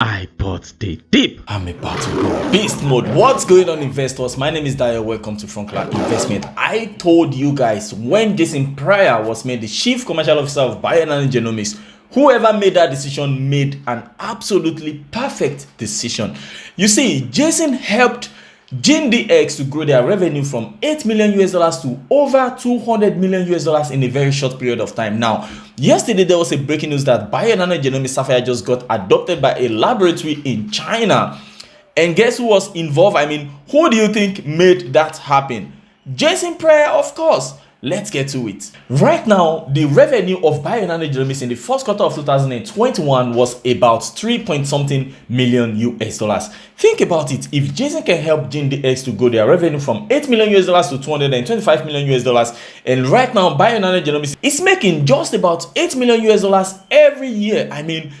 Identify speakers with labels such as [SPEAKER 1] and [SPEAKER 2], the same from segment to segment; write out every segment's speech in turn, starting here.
[SPEAKER 1] I bought the dip.
[SPEAKER 2] I'm about to go beast mode. What's going on, investors? My name is Dio. Welcome to Frontline Investment. I told you guys when Jason Pryor was made the chief commercial officer of Bionano Genomics, whoever made that decision made an absolutely perfect decision. You see, Jason helped GeneDx to grow their revenue from 8 million US dollars to over 200 million US dollars in a very short period of time. Now, yesterday there was a breaking news that Bionano Genomics Sapphire just got adopted by a laboratory in China. And guess who was involved? I mean, who do you think made that happen? Jason Pryor, of course. Let's get to it. Right now, the revenue of Bionano Genomics in the first quarter of 2021 was about 3 million US dollars. Think about it. If Jason can help GeneDx to grow their revenue from 8 million US dollars to 225 million US dollars, and right now Bionano Genomics is making just about 8 million US dollars every year. I mean,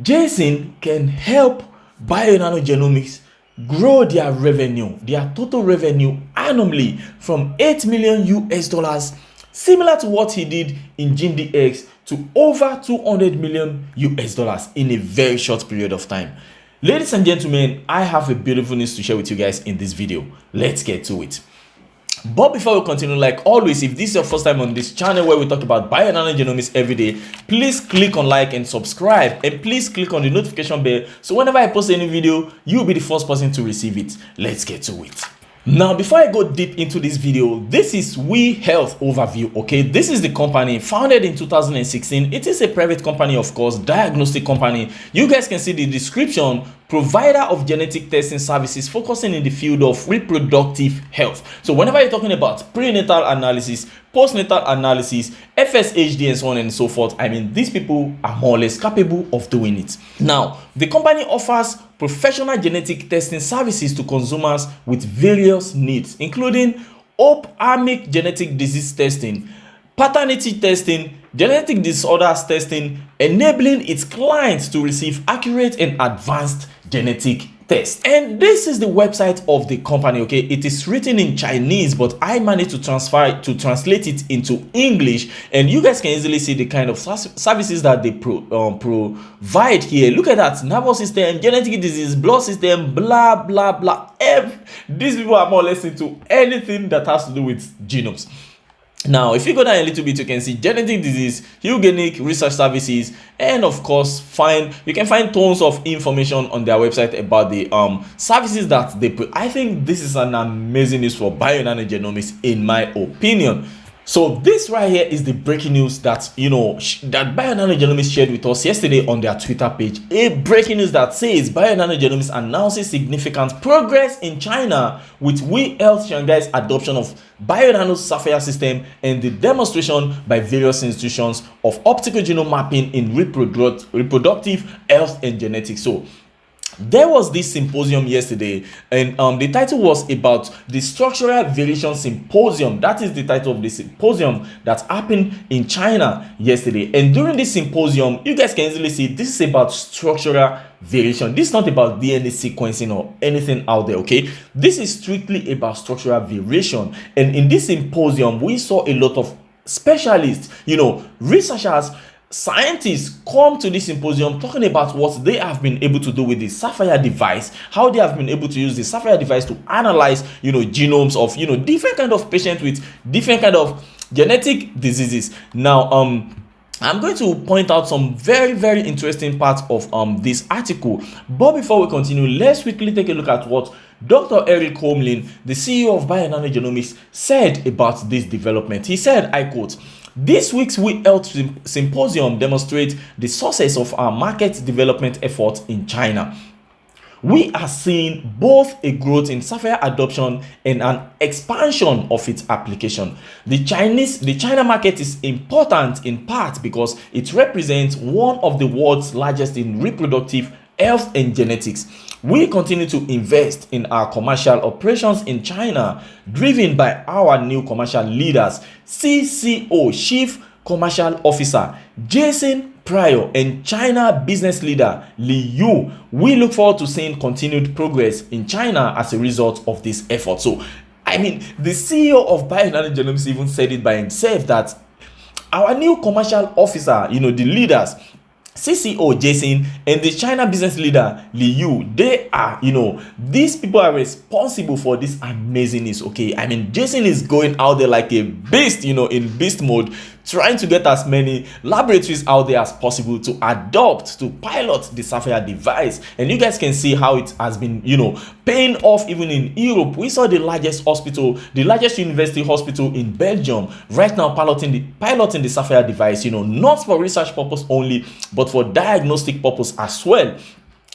[SPEAKER 2] Jason can help Bionano Genomics grow their revenue, their total revenue annually from 8 million US dollars, similar to what he did in GeneDx, to over 200 million US dollars in a very short period of time. Ladies and gentlemen, I have a beautiful news to share with you guys in this video. Let's get to it. But before we continue, like always, if this is your first time on this channel where we talk about Bionano Genomics every day, please click on like and subscribe, and please click on the notification bell so whenever I post any video, you'll be the first person to receive it. Let's get to it. Now, before I go deep into this video, this is We Health overview. Okay, this is the company founded in 2016. It is a private company, of course, diagnostic company. You guys can see the description: provider of genetic testing services focusing in the field of reproductive health. So whenever you're talking about prenatal analysis, postnatal analysis, FSHD, and so on and so forth, I mean, these people are more or less capable of doing it. Now, the company offers professional genetic testing services to consumers with various needs, including ophthalmic genetic disease testing, paternity testing, genetic disorders testing, enabling its clients to receive accurate and advanced genetic tests. And this is the website of the company. Okay, it is written in Chinese, but I managed to translate it into English, and you guys can easily see the kind of services that they provide here. Look at that: nervous system, genetic disease, blood system, blah blah blah. These people are more or less into anything that has to do with genomes. Now, if you go down a little bit, you can see genetic disease, eugenic research services, and of course, you can find tons of information on their website about the services that they put. I think this is an amazing news for Bionano Genomics, in my opinion. So this right here is the breaking news that that Bionano Genomics shared with us yesterday on their Twitter page. A breaking news that says Bionano Genomics announces significant progress in China with We Health Shanghai's adoption of Bionano's Sapphire system and the demonstration by various institutions of optical genome mapping in reproductive health and genetics. So there was this symposium yesterday, and the title was about the Structural Variation Symposium. That is the title of the symposium that happened in China yesterday. And during this symposium, you guys can easily see this is about structural variation. This is not about DNA sequencing or anything out there. Okay, this is strictly about structural variation. And in this symposium, we saw a lot of specialists, researchers, scientists come to this symposium talking about what they have been able to do with the Sapphire device, how they have been able to use the Sapphire device to analyze genomes of different kind of patients with different kind of genetic diseases. Now I'm going to point out some very, very interesting parts of this article. But before we continue, let's quickly take a look at what Dr. Eric Holmlin, the CEO of Bionano Genomics, said about this development. He said, I quote, "This week's We Health Symposium demonstrates the success of our market development efforts in China. We are seeing both a growth in Sapphire adoption and an expansion of its application. The China market is important in part because it represents one of the world's largest in reproductive health and genetics. We continue to invest in our commercial operations in China, driven by our new commercial leaders, CCO, Chief Commercial Officer Jason Pryor, and China business leader Li Yu. We look forward to seeing continued progress in China as a result of this effort." So, I mean, the CEO of Bionano Genomics even said it by himself that our new commercial officer, the leaders, CCO Jason and the China business leader Li Yu, they are, these people are responsible for this amazing news. Okay, I mean, Jason is going out there like a beast, in beast mode, trying to get as many laboratories out there as possible to adopt, to pilot the Sapphire device. And you guys can see how it has been, paying off even in Europe. We saw the largest hospital, the largest university hospital in Belgium right now piloting the Sapphire device, not for research purpose only, but for diagnostic purpose as well.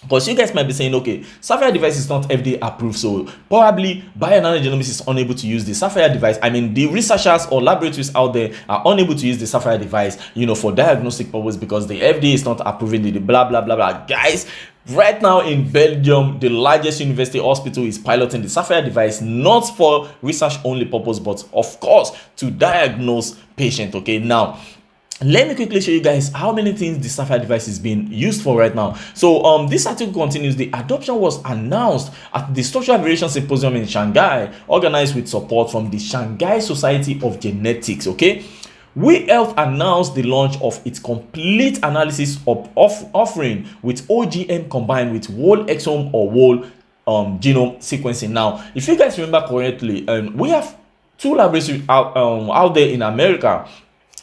[SPEAKER 2] Because you guys might be saying, okay, Sapphire device is not FDA approved, so probably Bio-Nano Genomics is unable to use the Sapphire device. I mean, the researchers or laboratories out there are unable to use the Sapphire device, for diagnostic purpose because the FDA is not approving the blah, blah, blah, blah. Guys, right now in Belgium, the largest university hospital is piloting the Sapphire device, not for research only purpose, but of course, to diagnose patient, okay? Now, let me quickly show you guys how many things the Sapphire device is being used for right now. So this article continues. The adoption was announced at the Structural Variation Symposium in Shanghai, organized with support from the Shanghai Society of Genetics. Okay, We Health announced the launch of its complete analysis of offering with OGM combined with whole exome or whole genome sequencing. Now, if you guys remember correctly, we have two laboratories out there in America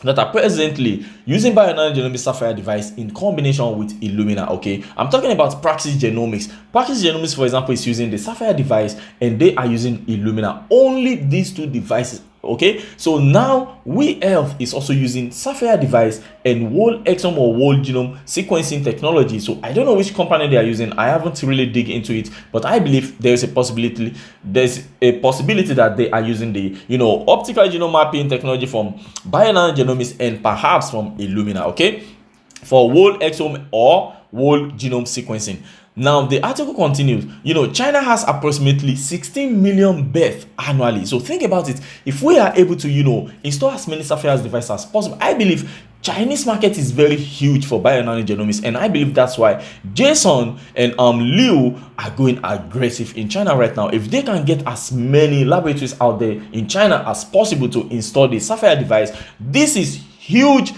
[SPEAKER 2] that are presently using Bio-Nano Genomics Sapphire device in combination with Illumina. Okay, I'm talking about Praxis Genomics. Praxis Genomics, for example, is using the Sapphire device and they are using Illumina. Only these two devices. Okay, so now We Health is also using Sapphire device and whole exome or whole genome sequencing technology. So I don't know which company they are using. I haven't really dig into it, but I believe there's a possibility that they are using the optical genome mapping technology from Bio-Nano Genomics and perhaps from Illumina, okay, for whole exome or whole genome sequencing. Now, the article continues, China has approximately 16 million births annually. So think about it. If we are able to, install as many Sapphire devices as possible, I believe Chinese market is very huge for Bio-Nano Genomics. And I believe that's why Jason and Liu are going aggressive in China right now. If they can get as many laboratories out there in China as possible to install the Sapphire device, this is huge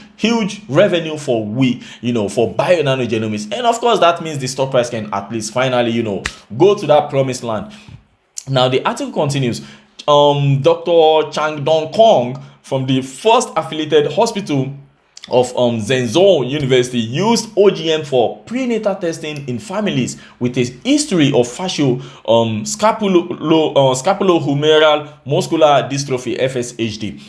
[SPEAKER 2] revenue for for Bio-Nano Genomics. And of course, that means the stock price can at least finally, go to that promised land. Now, the article continues. Dr. Chang Dong Kong from the first affiliated hospital of Zhengzhou University used OGM for prenatal testing in families with a history of facial scapulohumeral muscular dystrophy, FSHD.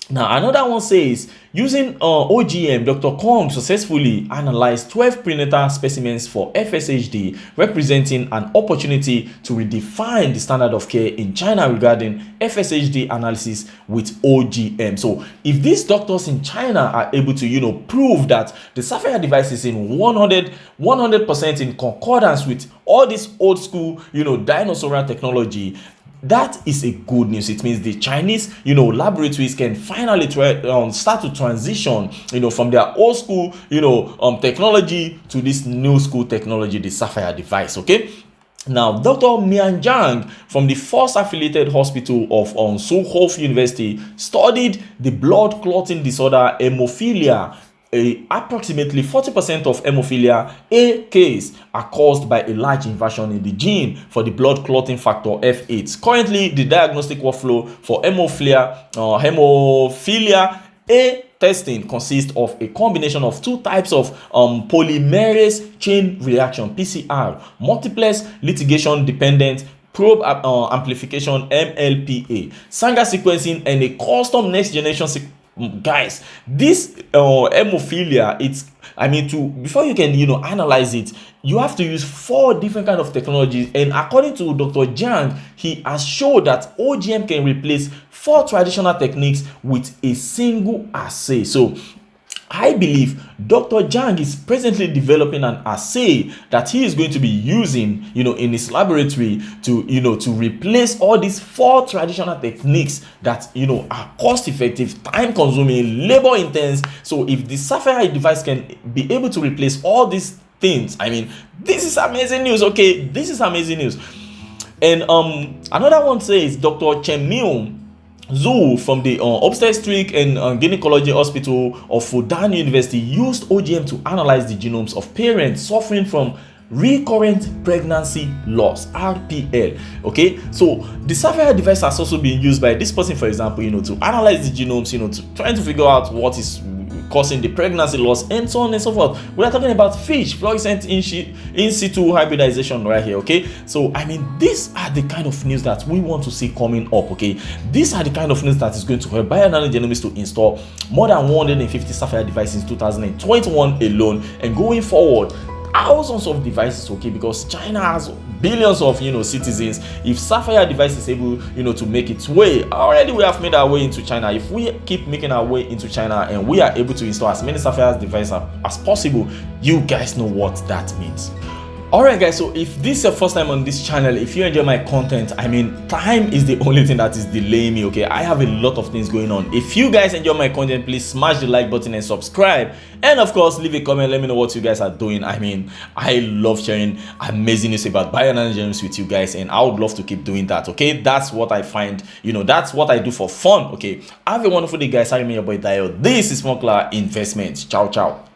[SPEAKER 2] Now, another one says, using OGM, Dr. Kong successfully analyzed 12 prenatal specimens for FSHD, representing an opportunity to redefine the standard of care in China regarding FSHD analysis with OGM. So, if these doctors in China are able to, prove that the Sapphire device is in 100% in concordance with all this old school, dinosaur technology, that is a good news. It means the Chinese, laboratories can finally start to transition, from their old school, technology to this new school technology, the Sapphire device. Okay. Now, Dr. Mian Zhang from the first affiliated hospital of Tsinghua University studied the blood clotting disorder hemophilia. Approximately 40% of hemophilia A cases are caused by a large inversion in the gene for the blood clotting factor F8. Currently, the diagnostic workflow for hemophilia A testing consists of a combination of two types of polymerase chain reaction (PCR), multiplex litigation dependent probe amplification (MLPA), Sanger sequencing, and a custom next generation sequencing. Guys, this hemophilia, before you can analyze it, you have to use 4 different kind of technologies. And according to Dr. Zhang, he has shown that OGM can replace 4 traditional techniques with a single assay. So I believe Dr. Zhang is presently developing an assay that he is going to be using, in his laboratory to replace all these 4 traditional techniques that, are cost effective, time consuming, labor intense. So if the Sapphire device can be able to replace all these things, this is amazing news. Okay, this is amazing news. And another one says Dr. Chen Miu Zhu from the obstetric and gynecology hospital of Fudan University used OGM to analyze the genomes of parents suffering from recurrent pregnancy loss, RPL. Okay, so the Sapphire device has also been used by this person, for example, to analyze the genomes, to trying to figure out what is causing the pregnancy loss and so on and so forth. We are talking about fish fluorescent in situ hybridization right here. Okay, so I mean, these are the kind of news that we want to see coming up. Okay, these are the kind of news that is going to help Bionano Genomics to install more than 150 Sapphire devices in 2021 alone, and going forward thousands of devices. Okay, because China has billions of citizens. If Sapphire device is able to make its way, already we have made our way into China. If we keep making our way into China and we are able to install as many Sapphire devices as possible, you guys know what that means. Alright guys, so if this is your first time on this channel, if you enjoy my content, I mean, time is the only thing that is delaying me. Okay, I have a lot of things going on. If you guys enjoy my content, please smash the like button and subscribe, and of course leave a comment. Let me know what you guys are doing. I mean, I love sharing amazing news about Bionano Genomics with you guys, and I would love to keep doing that. Okay, that's what I find, that's what I do for fun. Okay, have a wonderful day guys. I remain your boy Dio. This is Smokla Investments. Ciao ciao.